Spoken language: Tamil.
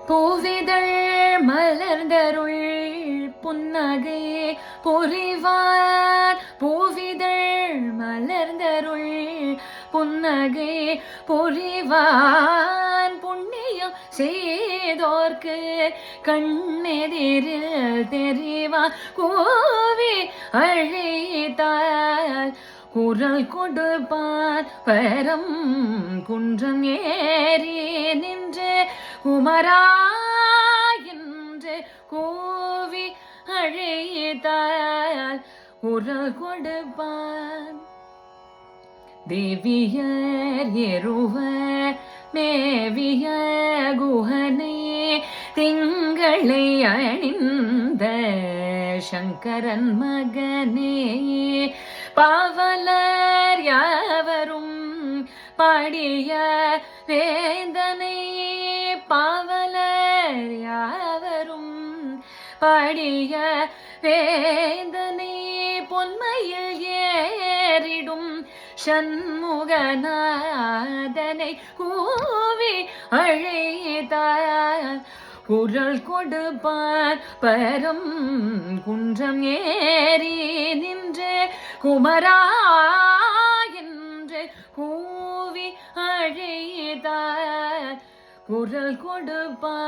பூவிதழ் மலர்ந்தருள் புன்னகை பொறிவார் பூவிதழ் மலர்ந்தருள் புன்னகை பொறிவான் புண்ணியம் செய்தோர்க்கு கண்ணெதிரில் தெரிவான் கோவி அழைத்தார் குரல் கொடுப்பார் பரம் குன்றம் ஏறி நின்று குமரா என்று கோவி அழைத்தார் குரல் கொடுப்பார் தேவியர் எருவர் மேவிய குஹனை திங்களை அணிந்த சங்கரன் மகனே பாவலர் யாவரும் பாடிய வேந்தனை பாவலர் யாவரும் பாடிய வேந்தனை பொன்மையில் ஏறிடும் சண்முகநாதனை கூவி அழைத்தார் குரல் கொடுப்பார் பரம் குன்றம் ஏறி நின்று குமரா என்று கூவி அழைத்தார் குரல் கொடுப்பார்